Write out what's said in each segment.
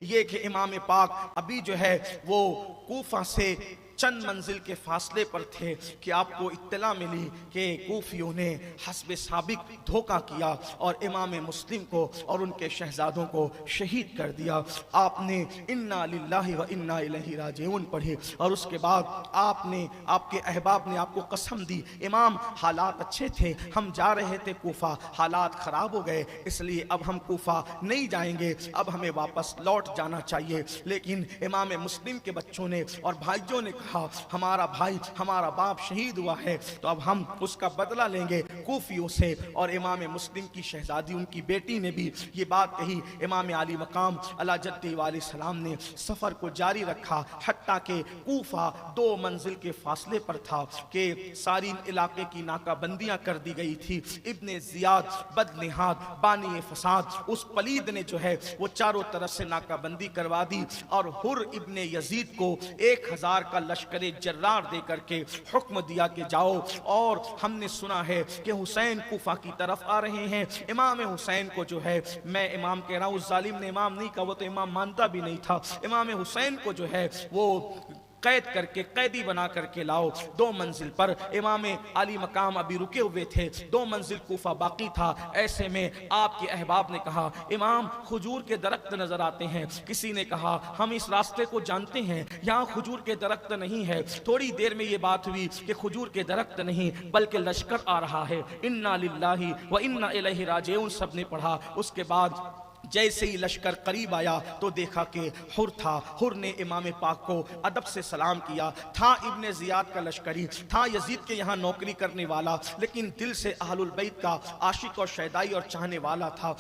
یہ کہ امام پاک ابھی جو ہے وہ کوفہ سے چند منزل کے فاصلے پر تھے کہ آپ کو اطلاع ملی کہ کوفیوں نے حسب سابق دھوکہ کیا اور امام مسلم کو اور ان کے شہزادوں کو شہید کر دیا۔ آپ نے انا للہ و انا الیہ راجعون پڑھی اور اس کے بعد آپ کے احباب نے آپ کو قسم دی، امام حالات اچھے تھے، ہم جا رہے تھے کوفہ، حالات خراب ہو گئے، اس لیے اب ہم کوفہ نہیں جائیں گے، اب ہمیں واپس لوٹ جانا چاہیے۔ لیکن امام مسلم کے بچوں نے اور بھائیوں نے کہا ہمارا بھائی ہمارا باپ شہید ہوا ہے تو اب ہم اس کا بدلہ لیں گے کوفیوں سے۔ اور امام مسلم کی شہزادی ان کی بیٹی نے بھی یہ بات کہی۔ امام علی مقام علی جدہ علیہ السلام نے سفر کو جاری رکھا حتیٰ کہ کوفہ 2 منزل کے فاصلے پر تھا کہ ساری علاقے کی ناکہ بندیاں کر دی گئی تھی۔ ابن زیاد بدنہاد بانی فساد اس پلید نے جو ہے وہ چاروں طرف سے ناکہ بندی کروا دی اور حر ابن یزید کو 1000 کا لشکر جرار دے کر کے حکم دیا کہ جاؤ، اور ہم نے سنا ہے کہ حسین کوفہ کی طرف آ رہے ہیں۔ امام حسین کو جو ہے، میں امام کہہ رہا ہوں، اس ظالم نے امام نہیں کہا، وہ تو امام مانتا بھی نہیں تھا، امام حسین کو جو ہے وہ قید کر کے قیدی بنا کر کے لاؤ۔ 2 منزل پر امام علی مقام ابھی رکے ہوئے تھے، 2 منزل کوفہ باقی تھا۔ ایسے میں آپ کے احباب نے کہا امام کھجور کے درخت نظر آتے ہیں، کسی نے کہا ہم اس راستے کو جانتے ہیں، یہاں کھجور کے درخت نہیں ہے۔ تھوڑی دیر میں یہ بات ہوئی کہ کھجور کے درخت نہیں بلکہ لشکر آ رہا ہے۔ انا للہ و انا الیہ راجعون سب نے پڑھا۔ اس کے بعد جیسے ہی لشکر قریب آیا تو دیکھا کہ حر تھا۔ حر نے امام پاک کو ادب سے سلام کیا۔ تھا ابن زیاد کا لشکری، تھا یزید کے یہاں نوکری کرنے والا، لیکن دل سے اہل البیت کا عاشق اور شیدائی اور چاہنے والا تھا۔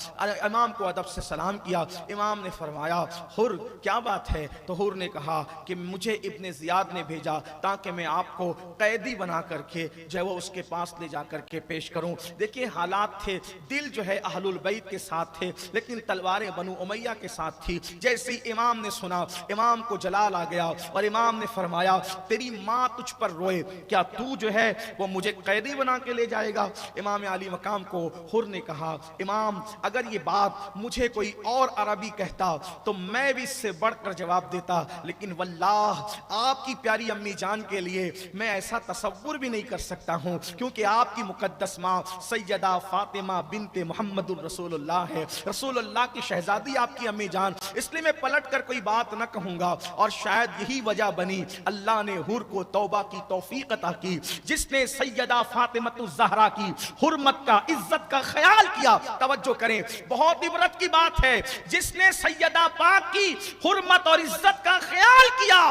امام کو ادب سے سلام کیا۔ امام نے فرمایا حر کیا بات ہے؟ تو حر نے کہا کہ مجھے ابن زیاد نے بھیجا تاکہ میں آپ کو قیدی بنا کر کے جو ہے وہ اس کے پاس لے جا کر کے پیش کروں۔ دیکھیں حالات تھے، دل جو ہے اہل البیت کے ساتھ تھے لیکن تلواریں بنو امیہ کے ساتھ تھی۔ جیسے امام نے سنا، امام کو جلال آ گیا اور امام نے فرمایا تیری ماں تجھ پر روئے، کیا تو جو ہے وہ مجھے قیدی بنا کے لے جائے گا؟ امام علی مقام کو حر نے کہا امام اگر یہ بات مجھے کوئی اور عربی کہتا تو میں بھی اس سے بڑھ کر جواب دیتا، لیکن واللہ آپ کی پیاری امی جان کے لیے میں ایسا تصور بھی نہیں کر سکتا ہوں، کیونکہ آپ کی مقدس ماں سیدہ فاطمہ بنت محمد الرسول اللہ ہے، رسول اللہ کی شہزادی آپ کی امی جان، اس لیے میں پلٹ کر کوئی بات نہ کہوں گا۔ اور شاید یہی وجہ بنی اللہ نے حر کو توبہ کی توفیق عطا کی، جس نے سیدہ فاطمہ الزہرا کی حرمت کا عزت کا خیال کیا۔ توجہ کریں، بہت عبرت کی بات ہے، جس نے سیدہ پاک کی حرمت اور عزت کا خیال کیا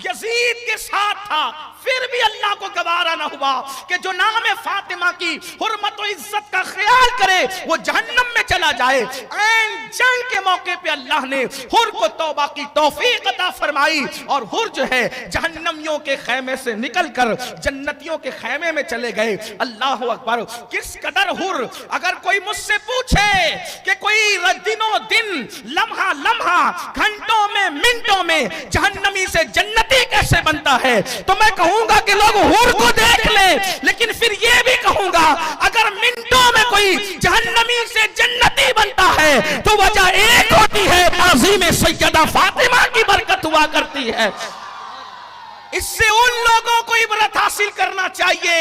یزید کے ساتھ تھا، پھر بھی اللہ کو گوارا نہ ہوا کہ جو نام فاطمہ کی حرمت و عزت کا خیال کرے وہ جہنم میں چلا جائے۔ جنگ کے موقع پہ اللہ نے حر کو توبہ کی توفیق عطا فرمائی اور حر جو ہے جہنمیوں کے خیمے سے نکل کر جنتیوں کے خیمے میں چلے گئے۔ اللہ اکبر، کس قدر حر، اگر کوئی مجھ سے پوچھے کہ کوئی دنوں دن لمحہ لمحہ گھنٹوں میں منٹوں میں جہنمی سے جنتی کیسے بنتا ہے تو میں کہوں گا کہ لوگ حر کو دیکھ لیں، لیکن پھر یہ بھی کہوں گا اگر منٹوں میں کوئی جہنمی سے جنتی بنتا ہے تو وجہ ایک ہوتی ہے، تعظیم سیدہ فاطمہ کی برکت ہوا کرتی ہے۔ اس سے ان لوگوں کو عبرت حاصل کرنا چاہیے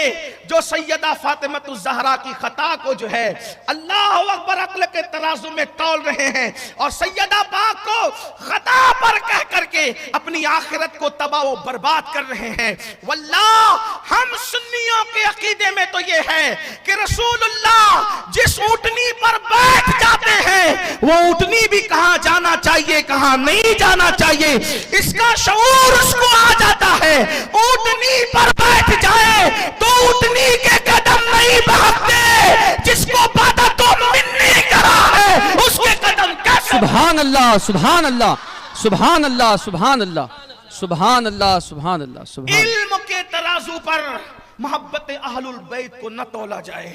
جو سیدہ فاطمہ الزہرا کی خطا کو جو ہے اللہ اکبر عقل کے ترازو میں تول رہے ہیں اور سیدہ پاک کو خطا پر کہہ کر کے اپنی آخرت کو تباہ و برباد کر رہے ہیں۔ واللہ ہم سنیوں کے عقیدے میں تو یہ ہے کہ رسول اللہ جس اونٹنی پر بیٹھ جاتے ہیں وہ اونٹنی بھی کہاں جانا چاہیے کہاں نہیں جانا چاہیے اس کا شعور اس کو آ جاتا ہے۔ اونٹنی پر بیٹھ جائے تو اونٹنی کے قدم نہیں بہکتے، جس کو پاتا تو منی کرا ہے اس کے قدم کیسے؟ سبحان اللہ سبحان اللہ سبحان اللہ سبحان اللہ سبحان اللہ سبحان اللہ سبحان اللہ۔ علم کے ترازو پر محبت اہل البیت کو نہ تولا جائے،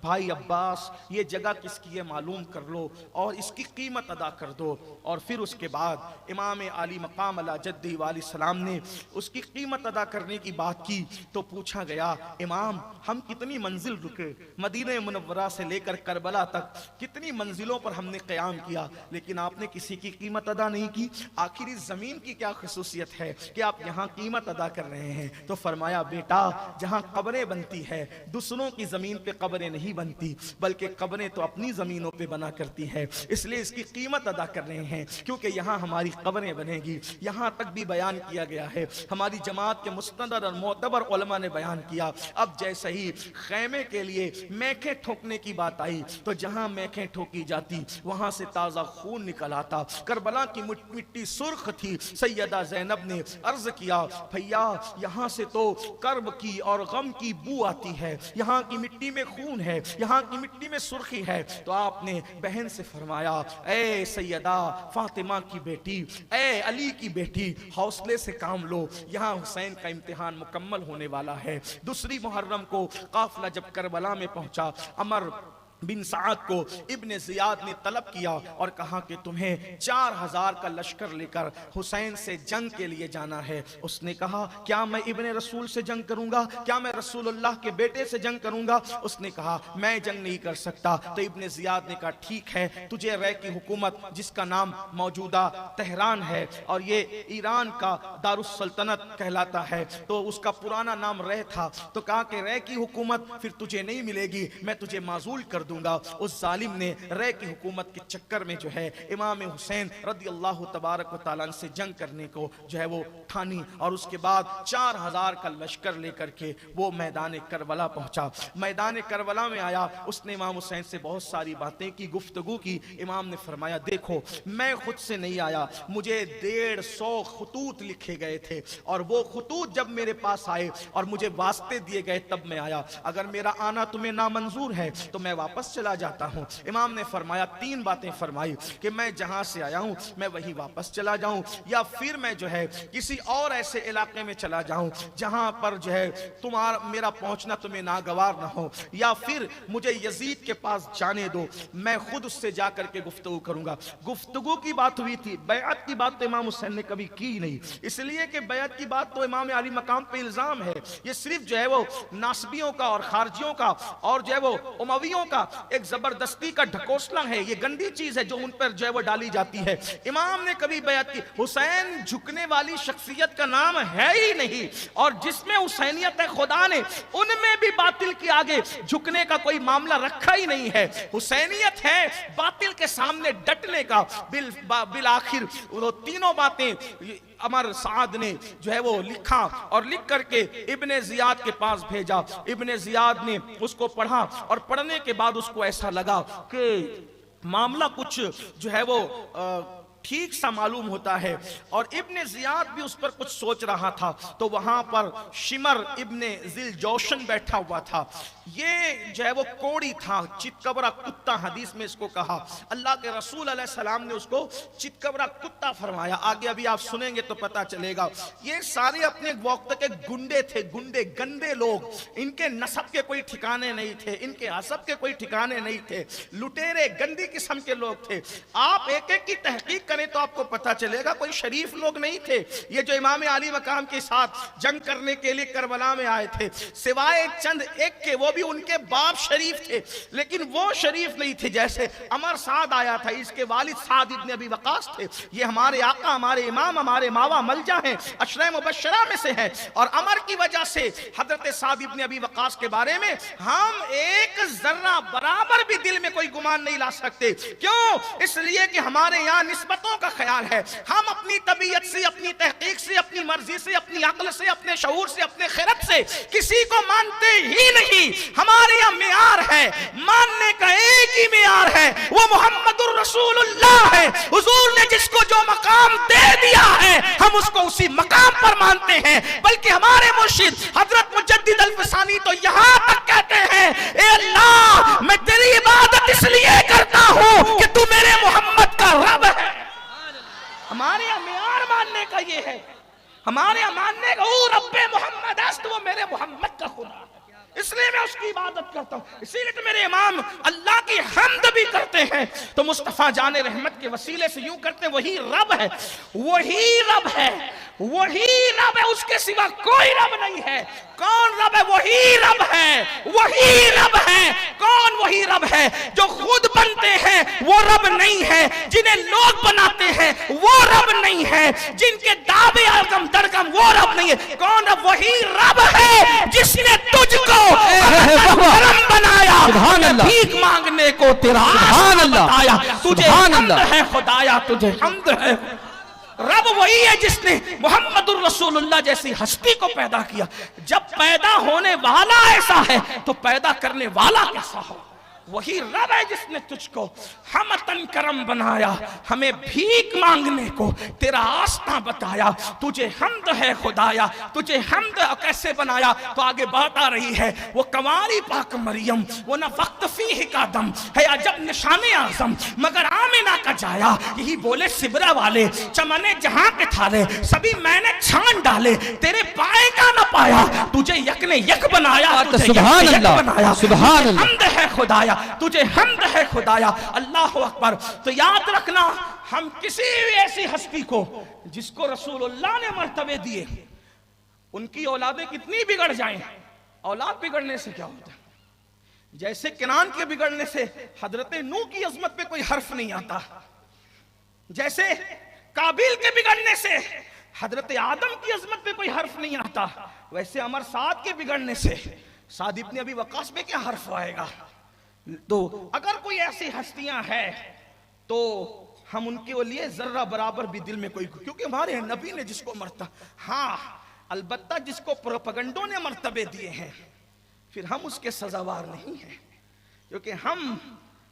بھائی عباس یہ جگہ کس کی ہے معلوم کر لو اور اس کی قیمت ادا کر دو۔ اور پھر اس کے بعد امام علی مقام علی جدی علیہ السلام نے اس کی قیمت ادا کرنے کی بات کی تو پوچھا گیا امام ہم کتنی منزل رکے، مدینہ منورہ سے لے کر کربلا تک کتنی منزلوں پر ہم نے قیام کیا لیکن آپ نے کسی کی قیمت ادا نہیں کی، آخر اس زمین کی کیا خصوصیت ہے کہ آپ یہاں قیمت ادا کر رہے ہیں؟ تو فرمایا بیٹا جہاں قبریں بنتی ہے دوسروں کی زمین پہ قبریں نہیں بنتی بلکہ قبریں تو اپنی زمینوں پہ بنا کرتی ہے، اس لیے اس کی قیمت ادا کر رہے ہیں کیونکہ یہاں ہماری قبریں بنے گی۔ یہاں تک بھی بیان کیا گیا ہے، ہماری جماعت کے مستند اور معتبر علماء نے بیان کیا۔ اب جیسے ہی خیمے کے لیے میخیں ٹھوکنے کی بات آئی تو جہاں میخیں ٹھوکی جاتی وہاں سے تازہ خون نکل آتا۔ کربلا کی مٹی سرخ تھی، سیدہ زینب نے عرض کیا بھیا یہاں سے تو کرب کی اور غم کی بو آتی ہے، یہاں کی مٹی میں خون ہے، یہاں کی مٹی میں سرخی ہے۔ تو آپ نے بہن سے فرمایا اے سیدہ فاطمہ کی بیٹی، اے علی کی بیٹی، حوصلے سے کام لو، یہاں حسین کا امتحان مکمل ہونے والا ہے۔ دوسری محرم کو قافلہ جب کربلا میں پہنچا، عمر بن سعد کو ابن زیاد نے طلب کیا اور کہا کہ تمہیں 4000 کا لشکر لے کر حسین سے جنگ کے لیے جانا ہے۔ اس نے کہا کیا میں ابن رسول سے جنگ کروں گا؟ کیا میں رسول اللہ کے بیٹے سے جنگ کروں گا؟ اس نے کہا میں جنگ نہیں کر سکتا۔ تو ابن زیاد نے کہا ٹھیک ہے، تجھے رے کی حکومت جس کا نام موجودہ تہران ہے اور یہ ایران کا دارالسلطنت کہلاتا ہے تو اس کا پرانا نام رے تھا، تو کہا کہ رے کی حکومت پھر تجھے نہیں ملے گی، میں تجھے معزول کر دوں گا۔ اس ظالم نے رے کی حکومت کے چکر میں جو ہے امام حسین رضی اللہ تبارک و تعالیٰ سے جنگ کرنے کو جو ہے وہ ٹھانی اور اس کے بعد 4000 کا لشکر لے کر کے وہ میدان کربلا پہنچا۔ میدان کربلا میں آیا، اس نے امام حسین سے بہت ساری باتیں کی، گفتگو کی۔ امام نے فرمایا دیکھو میں خود سے نہیں آیا، مجھے 150 خطوط لکھے گئے تھے اور وہ خطوط جب میرے پاس آئے اور مجھے واسطے دیے گئے تب میں آیا، اگر میرا آنا تمہیں نامنظور ہے تو میں واپس چلا جاتا ہوں۔ امام نے فرمایا 3 باتیں فرمائی کہ میں جہاں سے آیا ہوں میں وہیں واپس چلا جاؤں، یا پھر میں جو ہے کسی اور ایسے علاقے میں چلا جاؤں جہاں پر جو ہے میرا پہنچنا تمہیں ناگوار نہ ہو، یا پھر مجھے یزید کے پاس جانے دو، میں خود اس سے جا کر کے گفتگو کروں گا۔ گفتگو کی بات ہوئی تھی، بیعت کی بات تو امام حسین نے کبھی کی نہیں، اس لیے کہ بیعت کی بات تو امام علی مقام پہ الزام ہے، یہ صرف جو ہے وہ ناصبیوں کا اور خارجیوں کا اور جو ہے وہ امویوں کا ایک زبردستی کا ڈھکوسلا ہے، یہ گندی چیز ہے جو ان پر جو ہے وہ ڈالی جاتی ہے۔ امام نے کبھی بیعت کی، حسین جھکنے والی شخصیت کا نام ہے ہی نہیں، اور جس میں حسینیت ہے خدا نے ان میں بھی باطل کے آگے جھکنے کا کوئی معاملہ رکھا ہی نہیں ہے۔ حسینیت ہے باطل کے سامنے ڈٹنے کا۔ بالآخر وہ تینوں باتیں عمر سعد نے جو ہے وہ لکھا اور لکھ کر کے ابن زیاد کے پاس بھیجا۔ ابن زیاد نے اس کو پڑھا اور پڑھنے کے بعد اس کو ایسا لگا کہ معاملہ کچھ جو ہے وہ ٹھیک سا معلوم ہوتا ہے، اور ابن زیاد بھی اس پر کچھ سوچ رہا تھا۔ تو وہاں پر شمر ابن ذل جوشن بیٹھا ہوا تھا، یہ جو ہے وہ کوڑی تھا، چتکبرا کتا حدیث میں اس کو کہا، اللہ کے رسول علیہ السلام نے اس کو چتکبرا کتا فرمایا، آگے ابھی آپ سنیں گے تو پتا چلے گا۔ یہ سارے اپنے وقت کے گنڈے تھے، گنڈے گندے لوگ، ان کے نسب کے کوئی ٹھکانے نہیں تھے، ان کے حسب کے کوئی ٹھکانے نہیں تھے، لٹیرے گندی قسم کے لوگ تھے۔ آپ ایک ایک کی تحقیق کریں تو آپ کو پتا چلے گا کوئی شریف لوگ نہیں تھے یہ جو امام علی مقام کے ساتھ جنگ کرنے کے لیے کربلا میں آئے تھے، سوائے چند ایک کے، وہ بھی ان کے باپ شریف تھے لیکن وہ شریف نہیں تھے۔ جیسے عمر سعد آیا تھا، اس کے والد سعد ابن ابی وقاص تھے، یہ ہمارے آقا، ہمارے امام، ہمارے ماوا ملجا ہیں، عشرہ مبشرہ میں سے ہیں، اور عمر کی وجہ سے حضرت سعد ابن ابی وقاص کے بارے میں ہم ایک ذرہ برابر بھی دل میں کوئی گمان نہیں لا سکتے۔ کیوں؟ اس لیے کہ ہمارے یہاں نسبتوں کا خیال ہے، ہم اپنی طبیعت سے، اپنی تحقیق سے، اپنی مرضی سے، اپنی عقل سے، اپنے شعور سے، اپنے خرد سے کسی کو مانتے ہی نہیں۔ ہمارے یہاں معیار ہے، ماننے کا ایک ہی معیار ہے، وہ محمد الرسول اللہ ہے۔ حضور نے جس کو جو مقام دے دیا ہے ہم اس کو اسی مقام پر مانتے ہیں، بلکہ ہمارے مرشد حضرت مجدد الفسانی تو یہاں تک کہتے ہیں اے اللہ میں تیری عبادت اس لیے کرتا ہوں کہ تو میرے محمد کا رب ہے۔ ہمارے یہاں معیار ماننے کا یہ ہے، ہمارے یہاں ماننے کا او رب محمد است، وہ میرے محمد کا خدا ہے، اس لیے میں اس کی عبادت کرتا ہوں۔ ہوتا ہوں. اسی لیے تو میرے امام اللہ کی حمد بھی کرتے ہیں تو مصطفیٰ جان رحمت کے وسیلے سے یوں کرتے ہیں وہی رب ہے, وہی رب ہے, وہی رب ہے, اس کے سوا کوئی رب نہیں ہے. کون رب ہے؟ وہی رب ہے, وہی رب ہے. کون وہی رب ہے؟ جو خود بنتے ہیں وہ رب نہیں ہے, جنہیں لوگ بناتے ہیں وہ رب نہیں ہے, جن کے دعوے ارگم درگم وہ رب نہیں ہے. کون رب؟ وہی رب ہے جس نے تجھ کو کرم بنایا, بھیک مانگنے کو تیرا آسان بتایا. تجھے حمد ہے خدایا, تجھے حمد ہے. رب وہی ہے جس نے محمد الرسول اللہ جیسی ہستی کو پیدا کیا. جب پیدا ہونے والا ایسا ہے تو پیدا کرنے والا کیسا ہو؟ وہی رب ہے جس نے تجھ کو حمتن کرم بنایا, ہمیں بھیک مانگنے کو تیرا آستہ بتایا. تجھے حمد ہے خدایا, تجھے حمد. کیسے بنایا؟ تو آگے بات آ رہی ہے, وہ کنواری پاک مریم, وہ نہ وقت فیہ کا دم ہے عجب نشان اعظم, مگر آمینہ کا جایا. یہی بولے سبرہ والے, چمنے جہاں کے تھالے سبھی میں نے چھان ڈالے, تیرے پائے کا نہ پایا, تجھے یک نے یک بنایا, تجھے یک یک بنایا. حمد ہے خدایا, تجھے حمد ہے خدایا. اللہ اکبر. تو یاد رکھنا, ہم کسی بھی ایسی ہستی کو جس کو رسول اللہ نے مرتبے دیے, ان کی اولادیں کتنی بگڑ جائیں, اولاد بگڑنے سے کیا ہوتا ہے؟ جیسے کنعان کے بگڑنے سے حضرت نوح کی عظمت پہ کوئی حرف نہیں آتا, جیسے قابیل کے بگڑنے سے حضرت آدم کی عظمت پہ کوئی حرف نہیں آتا, ویسے عمر سعد کے بگڑنے سے سعد ابن ابی وقاص پہ کیا حرف آئے گا؟ تو اگر کوئی ایسی ہستیاں ہیں تو ہم ان کے لیے ذرہ برابر بھی دل میں کوئی, کیونکہ ہمارے نبی نے جس کو ہاں البتہ جس کو پروپیگنڈوں نے مرتبے دیے ہیں, پھر ہم اس کے سزاوار نہیں ہیں, کیونکہ ہم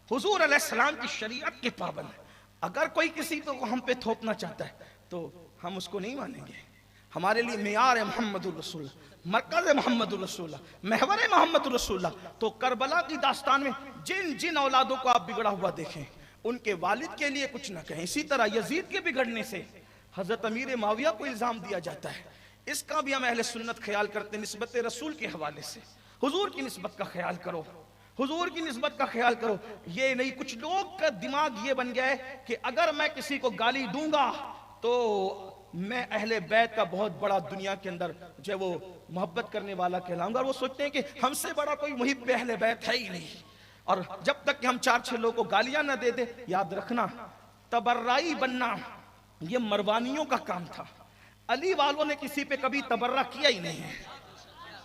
حضور علیہ السلام کی شریعت کے پابند ہیں. اگر کوئی کسی کو ہم پہ تھوپنا چاہتا ہے تو ہم اس کو نہیں مانیں گے. ہمارے لیے معیار محمد الرسول اللہ, مرکز محمد الرسول اللہ, محور محمد الرسول اللہ. تو کربلا کی داستان میں جن جن اولادوں کو آپ بگڑا ہوا دیکھیں, ان کے والد کے لیے کچھ نہ کہیں. اسی طرح یزید کے بگڑنے سے حضرت امیر معاویہ کو الزام دیا جاتا ہے, اس کا بھی ہم اہل سنت خیال کرتے ہیں نسبت رسول کے حوالے سے. حضور کی نسبت کا خیال کرو, حضور کی نسبت کا خیال کرو. یہ نہیں, کچھ لوگ کا دماغ یہ بن گیا ہے کہ اگر میں کسی کو گالی دوں گا تو میں اہل بیت کا بہت بڑا دنیا کے اندر جو ہے وہ محبت کرنے والا کہلاؤں گا, اور وہ سوچتے ہیں کہ ہم سے بڑا کوئی محب اہل بیت ہے ہی نہیں. اور جب تک کہ ہم 4-6 لوگوں کو گالیاں نہ دے دے, یاد رکھنا تبرعی بننا یہ مروانیوں کا کام تھا. علی والوں نے کسی پہ کبھی تبرع کیا ہی نہیں ہے.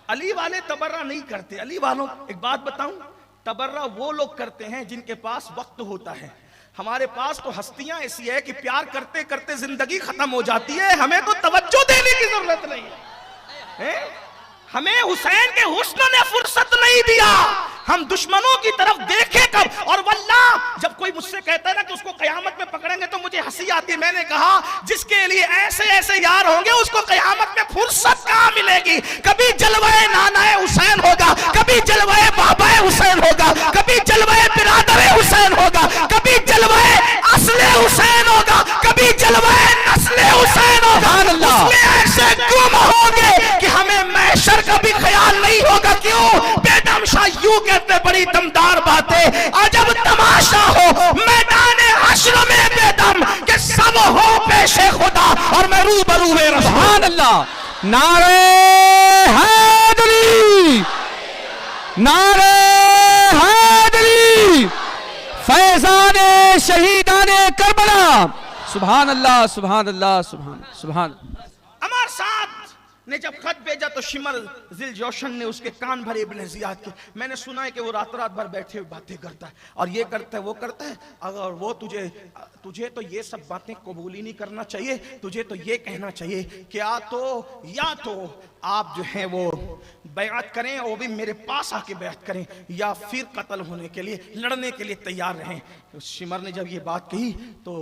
علی والے تبرع نہیں کرتے. علی والوں, ایک بات بتاؤں, تبرع وہ لوگ کرتے ہیں جن کے پاس وقت ہوتا ہے. ہمارے پاس تو ہستیاں ایسی ہے کہ پیار کرتے کرتے زندگی ختم ہو جاتی ہے, ہمیں تو توجہ دینے کی ضرورت نہیں ہے. ہمیں حسین کے حسن نے فرصت نہیں دیا, ہم دشمنوں کی طرف دیکھیں کب. اور واللہ جب کوئی مجھ سے کہتا ہے نا کہ اس کو قیامت میں پکڑیں گے تو مجھے ہنسی آتی ہے. میں نے کہا جس کے لیے ایسے ایسے یار ہوں گے اس کو قیامت میں فرصت کہاں ملے گی؟ کبھی جلوہ نانا حسین ہوگا, کبھی جلوہ بابا حسین ہوگا, کبھی جلوہ برادر حسین ہوگا, کبھی جلوہ اصل حسین ہوگا, کبھی جلوہ نسل حسین ہوگا. اس میں ایسے گم ہوں گے کہ ہمیں محشر کا بھی خیال نہیں ہوگا. کیوں؟ بیدم شاہ یوں کہتے بڑی دمدار باتیں, عجب تماشا ہو میدان حشر میں بیدم کہ سب ہو پیش خدا اور میں روبرو رسول. سبحان اللہ. نعرہ حیدری, نعرہ حیدری, فیضان شہیدان کربلا. سبحان اللہ, سبحان اللہ, سبحان اللہ. عمر سعد نے جب خط بھیجا تو شمر ذل جوشن نے اس کے کان بھرے ابن زیاد کے. میں نے سنا ہے کہ وہ رات رات بھر بیٹھے ہوئے باتیں کرتا ہے اور یہ کرتا ہے وہ کرتا ہے. اگر وہ تجھے تو یہ سب باتیں قبول ہی نہیں کرنا چاہیے, تجھے تو یہ کہنا چاہیے کہ یا تو آپ جو ہیں وہ بیعت کریں, وہ بھی میرے پاس آ کے بیعت کریں, یا پھر قتل ہونے کے لیے لڑنے کے لیے تیار رہیں. شمر نے جب یہ بات کہی تو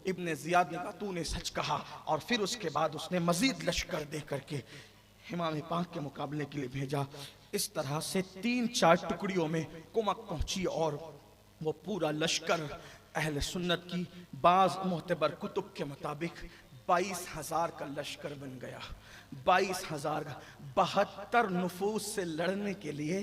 ابن زیاد نے کہا تو نے سچ کہا, اور پھر اس کے بعد اس نے مزید لشکر دے کر کے امام پاک کے مقابلے کے لیے بھیجا. اس طرح سے 3-4 ٹکڑیوں میں کمک پہنچی اور وہ پورا لشکر اہل سنت کی بعض معتبر کتب کے مطابق 22,000 کا لشکر بن گیا. 22,000 کا 72 نفوس سے لڑنے کے لیے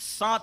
7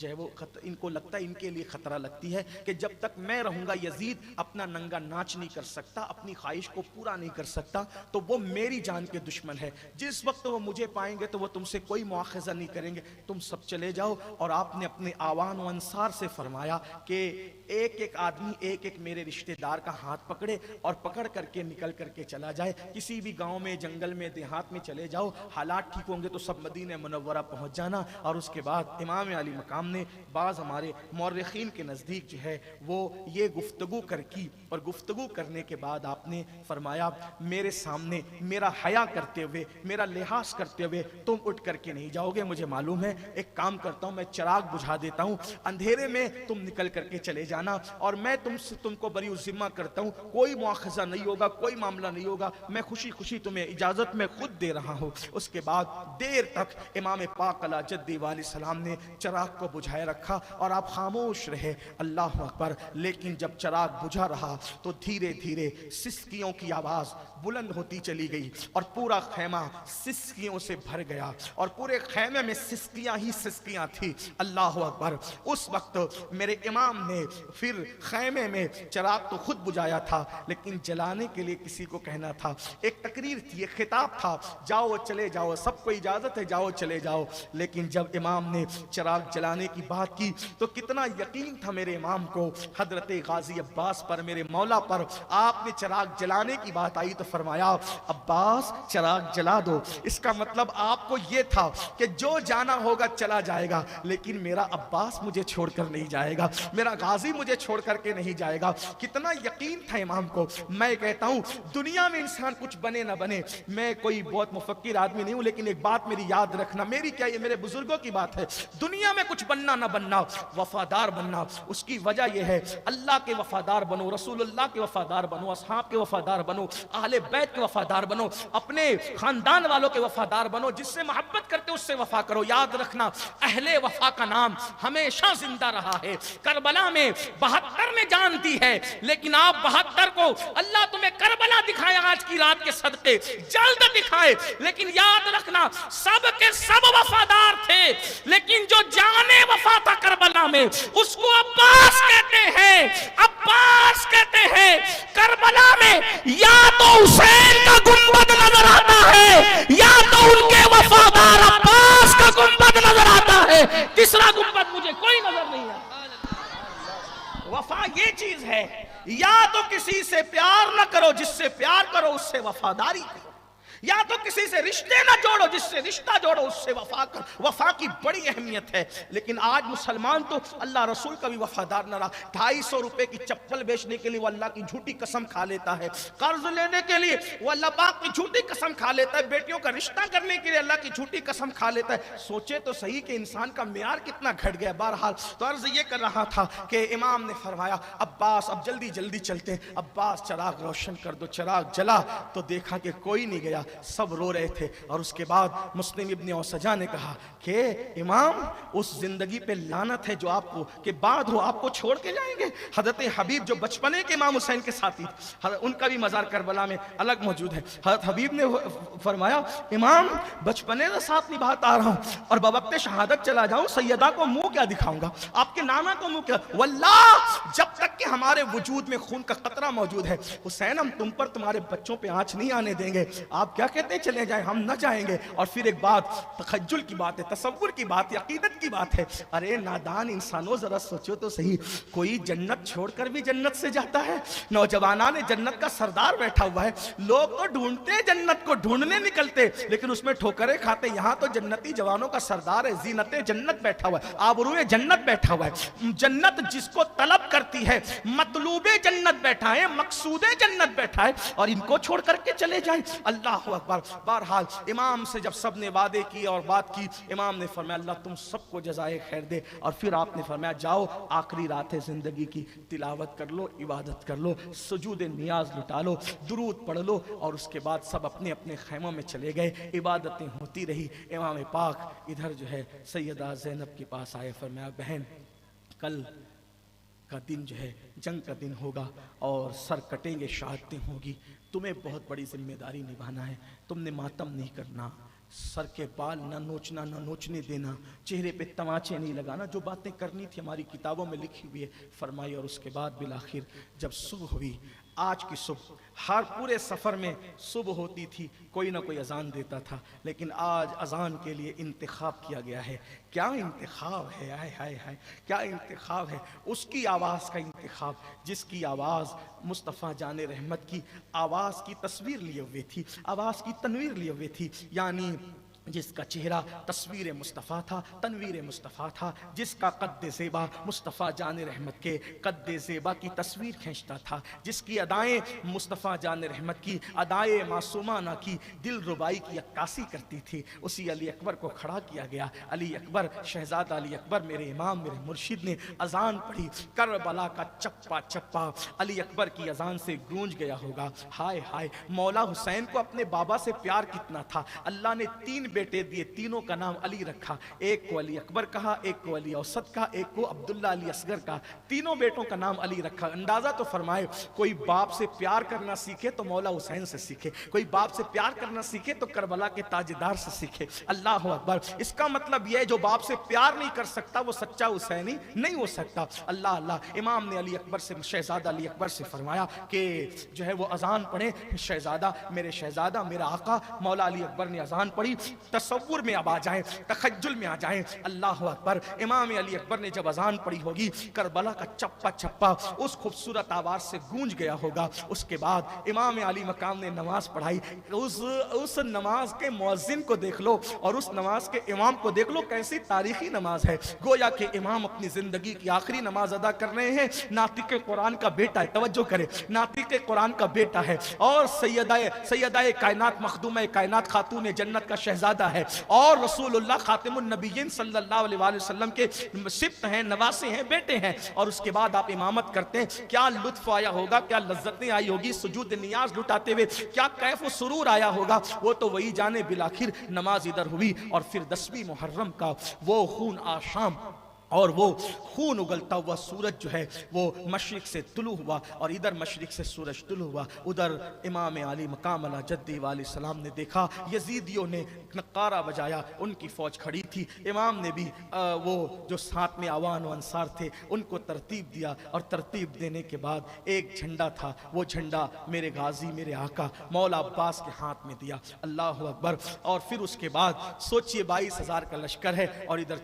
جو ہے وہ ان کو لگتا ہے، ان کے لیے خطرہ لگتی ہے کہ جب تک میں رہوں گا یزید اپنا ننگا ناچ نہیں کر سکتا، اپنی خواہش کو پورا نہیں کر سکتا، تو وہ میری جان کے دشمن ہے۔ جس وقت وہ مجھے پائیں گے تو وہ تم سے کوئی مواخذہ نہیں کریں گے، تم سب چلے جاؤ۔ اور آپ نے اپنے آوان و انصار سے فرمایا کہ ایک ایک آدمی ایک ایک میرے رشتہ دار کا ہاتھ پکڑے اور پکڑ کر کے نکل کر کے چلا جائے، کسی بھی گاؤں میں، جنگل میں، دیہات میں چلے جاؤ، حالات ٹھیک ہوں گے تو سب مدینہ منورہ پہنچ جانا۔ اور اس کے بعد امام علی مقام نے بعض ہمارے مورخین کے نزدیک جو ہے وہ یہ گفتگو کی، اور گفتگو کرنے کے بعد آپ نے فرمایا میرے سامنے میرا حیا کرتے ہوئے، میرا لحاظ کرتے ہوئے تم اٹھ کر کے نہیں جاؤ گے، مجھے معلوم ہے، ایک کام کرتا ہوں، میں چراغ بجھا دیتا ہوں، اندھیرے میں تم نکل کر کے چلے جانا، اور میں تم کو بری ذمہ کرتا ہوں، کوئی مواخذہ نہیں ہوگا، کوئی معاملہ نہیں ہوگا، میں خوشی خوشی تمہیں اجازت میں خود دے رہا ہوں۔ اس کے بعد دیر تک امام پاک علی جدی والی سلام نے چراغ کو بجھائے رکھا اور آپ خاموش رہے۔ اللہ اکبر۔ لیکن جب چراغ بجھا رہا تو دھیرے دھیرے سسکیوں کی آواز بلند ہوتی چلی گئی اور پورا خیمہ سسکیوں سے بھر گیا، اور پورے خیمے میں سسکیاں ہی سسکیاں تھی۔ اللہ اکبر۔ اس وقت میرے امام نے پھر خیمے میں چراغ تو خود بجھایا تھا، لیکن جلانے کے لیے کسی کو کہنا تھا، ایک تقریر تھی، ایک خطاب تھا، جاؤ چلے جاؤ، سب کو اجازت ہے، جاؤ چلے جاؤ۔ لیکن جب امام نے چراغ جلانے کی بات کی تو کتنا یقین تھا میرے امام کو حضرت غازی عباس پر، میرے مولا پر۔ آپ نے چراغ جلانے کی بات آئی تو فرمایا عباس چراغ جلا دو۔ اس کا مطلب آپ کو یہ تھا کہ جو جانا ہوگا چلا جائے گا، لیکن میرا عباس مجھے چھوڑ کر نہیں جائے گا، میرا غازی مجھے چھوڑ کر کے نہیں جائے گا۔ کتنا یقین تھا امام کو۔ میں کہتا ہوں دنیا میں انسان کچھ بنے نہ بنے، میں کوئی بہت مفکر آدمی نہیں ہوں، لیکن ایک بات میری یاد رکھنا، میری کیا، یہ میرے بزرگوں کی بات ہے، دنیا میں کچھ بننا نہ بننا، وفادار بننا۔ اس کی وجہ یہ ہے اللہ کے وفادار بنو، رسول اللہ کے وفادار بنو، اصحاب کے وفادار بنو، اہل بیت کے وفادار بنو، اپنے خاندان والوں کے وفادار بنو، جس سے محبت کرتے اس سے وفا کرو۔ یاد رکھنا اہل وفا کا نام ہمیشہ زندہ رہا ہے۔ کربلا میں 72 میں جان دی ہے، لیکن آپ 72 کو اللہ تمہیں کربلا دکھائے آج کی رات کے صدقے، جلد دکھائے، لیکن یاد رکھنا سب کے سب وفادار تھے، لیکن جو جانے وفا تھا کربلا میں اس کو عباس کہتے ہیں، عباس کہتے ہیں۔ کربلا میں یا تو حسین کا گنبد نظر آتا ہے یا تو ان کے وفادار عباس کا گنبد نظر آتا ہے، تیسرا گنبد مجھے کوئی نظر نہیں ہے۔ وفا یہ چیز ہے، یا تو کسی سے پیار نہ کرو، جس سے پیار کرو اس سے وفاداری کرو، یا تو کسی سے رشتے نہ جوڑو، جس سے رشتہ جوڑو اس سے وفا کرو۔ وفا کی بڑی اہمیت ہے، لیکن آج مسلمان تو اللہ رسول کا بھی وفادار نہ رہا۔ 250 روپے کی چپل بیچنے کے لیے وہ اللہ کی جھوٹی قسم کھا لیتا ہے، قرض لینے کے لیے وہ اللہ پاک کی جھوٹی قسم کھا لیتا ہے، بیٹیوں کا رشتہ کرنے کے لیے اللہ کی جھوٹی قسم کھا لیتا ہے۔ سوچے تو صحیح کہ انسان کا معیار کتنا گھٹ گیا۔ بہرحال تو عرض یہ کر رہا تھا کہ امام نے فرمایا عباس اب جلدی جلدی چلتے ہیں، عباس چراغ روشن کر دو۔ چراغ جلا تو دیکھا کہ کوئی نہیں گیا، سب رو رہے تھے۔ اور اس کے بعد مسلم ابن اوسجا نے کہا کہ امام اس زندگی پہ لعنت ہے جو آپ کو کہ بعد ہو آپ کو چھوڑ کے جائیں گے۔ حضرت حبیب جو بچپنے کے امام حسین کے ساتھی تھے، ان کا بھی مزار کربلا میں الگ موجود ہے۔ حضرت حبیب نے فرمایا امام بچپنے سے ساتھ نبھاتا آ رہا ہوں اور بوقت شہادت چلا جاؤں سیدہ کو منہ کیا دکھاؤں گا، آپ کے نانا کو منہ کیا، واللہ جب تک کہ ہمارے وجود میں خون کا قطرہ موجود ہے حسین ہم تم پر تمہارے بچوں پہ آنچ نہیں آنے دیں گے، آپ کیا کہتے ہیں چلے جائیں، ہم نہ جائیں گے۔ اور پھر ایک بات تخجل کی بات ہے، تصور کی بات ہے، عقیدت کی بات ہے۔ ارے نادان انسانوں ذرا سوچو تو صحیح، کوئی جنت چھوڑ کر بھی جنت سے جاتا ہے؟ نوجوانان جنت کا سردار بیٹھا ہوا ہے، لوگ تو ڈھونڈتے جنت کو، ڈھونڈنے نکلتے لیکن اس میں ٹھوکریں کھاتے۔ یہاں تو جنتی جوانوں کا سردار ہے، زینت جنت بیٹھا ہوا ہے، آبروئے جنت بیٹھا ہوا ہے۔ جنت جس کو طلب کرتی ہے، مطلوب جنت بیٹھا ہے، مقصود جنت بیٹھا ہے، اور ان کو چھوڑ کر کے چلے جائیں۔ اللہ اکبر۔ بہرحال امام سے جب سب نے وعدے کی اور بات کی، امام نے فرمایا اللہ تم سب کو جزائے خیر دے، اور پھر آپ نے فرمایا جاؤ آخری رات ہے زندگی کی، تلاوت کر لو، عبادت کر لو، سجود نیاز لٹا لو، درود پڑھ لو۔ اور اس کے بعد سب اپنے اپنے خیموں میں چلے گئے، عبادتیں ہوتی رہی۔ امام پاک ادھر جو ہے سیدہ زینب کے پاس آئے، فرمایا بہن کل کا دن جو ہے جنگ کا دن ہوگا اور سر کٹیں گے، شہادتیں ہوگی، تمہیں بہت بڑی ذمہ داری نبھانا ہے، تم نے ماتم نہیں کرنا، سر کے بال نہ نوچنا، نہ نوچنے دینا، چہرے پہ تماچے نہیں لگانا، جو باتیں کرنی تھی ہماری کتابوں میں لکھی ہوئی ہے فرمائی۔ اور اس کے بعد بالآخر جب صبح ہوئی، آج کی صبح، ہر پورے سفر میں صبح ہوتی تھی کوئی نہ کوئی اذان دیتا تھا، لیکن آج اذان کے لیے انتخاب کیا گیا ہے۔ کیا انتخاب ہے، ہائے ہائے ہائے، کیا انتخاب ہے! اس کی آواز کا انتخاب جس کی آواز مصطفیٰ جان رحمت کی آواز کی تصویر لیے ہوئے تھی، آواز کی تنویر لیے ہوئے تھی، یعنی جس کا چہرہ تصویر مصطفیٰ تھا، تنویر مصطفیٰ تھا، جس کا قد زیبا مصطفیٰ جان رحمت کے قد زیبا کی تصویر کھینچتا تھا، جس کی ادائیں مصطفیٰ جان رحمت کی ادائیں معصومانہ کی دل ربائی کی عکاسی کرتی تھی، اسی علی اکبر کو کھڑا کیا گیا۔ علی اکبر، شہزادہ علی اکبر، میرے امام، میرے مرشد نے اذان پڑھی، کربلا کا چپا چپا علی اکبر کی اذان سے گونج گیا ہوگا۔ ہائے ہائے، مولا حسین کو اپنے بابا سے پیار کتنا تھا! اللہ نے 3 بیٹے دیے، تینوں کا نام علی رکھا، ایک کو علی اکبر کہا، ایک کو علی اوسط کہا، ایک کو عبداللہ علی اصغر کہا، تینوں بیٹوں کا نام علی رکھا۔ اندازہ تو فرمائے، کوئی باپ سے پیار کرنا سیکھے تو مولا حسین سے سیکھے، کوئی باپ سے پیار کرنا سیکھے تو کربلا کے تاجدار سے سیکھے۔ اللہ اکبر! اس کا مطلب یہ ہے جو باپ سے پیار نہیں کر سکتا وہ سچا حسینی نہیں ہو سکتا۔ اللہ اللہ! امام نے علی اکبر سے، شہزادہ علی اکبر سے فرمایا کہ جو ہے وہ اذان پڑھیں۔ شہزادہ، میرے شہزادہ، میرا آقا مولا علی اکبر نے اذان پڑھی، تصور میں اب آ جائیں، تخیل میں آ جائیں۔ اللہ اکبر! امام علی اکبر نے جب اذان پڑھی ہوگی، کربلا کا چپا چپا اس خوبصورت آواز سے گونج گیا ہوگا۔ اس کے بعد امام علی مقام نے نماز پڑھائی۔ اس نماز کے مؤذن کو دیکھ لو اور اس نماز کے امام کو دیکھ لو، کیسی تاریخی نماز ہے! گویا کہ امام اپنی زندگی کی آخری نماز ادا کر رہے ہیں۔ ناطق قرآن کا بیٹا ہے، توجہ کرے، ناطق قرآن کا بیٹا ہے، اور سیدہ کائنات، مخدومہ کائنات، خاتون جنت کا شہزادہ ہے، اور رسول اللہ خاتم النبیین صلی اللہ علیہ وسلم کے سبط ہیں، نواسے ہیں، بیٹے ہیں، اور اس کے بعد آپ امامت کرتے ہیں۔ کیا لطف آیا ہوگا، کیا لذتیں آئی ہوگی سجود نیاز لٹاتے ہوئے، کیا کیف و سرور آیا ہوگا، وہ تو وہی جانے۔ بالآخر نماز ادھر ہوئی اور پھر 10ویں محرم کا وہ خون آشام اور وہ خون اگلتا ہوا سورج جو ہے وہ مشرق سے طلوع ہوا، اور ادھر مشرق سے سورج طلوع ہوا۔ ادھر امام علی مقام علی جدی علیہ السلام نے دیکھا یزیدیوں نے نقارہ بجایا، ان کی فوج کھڑی تھی۔ امام نے بھی وہ جو ساتھ میں آوان و انصار تھے ان کو ترتیب دیا، اور ترتیب دینے کے بعد ایک جھنڈا تھا، وہ جھنڈا میرے غازی، میرے آقا مولا عباس کے ہاتھ میں دیا۔ اللہ اکبر! اور پھر اس کے بعد سوچئے 22,000 کا لشکر ہے، اور ادھر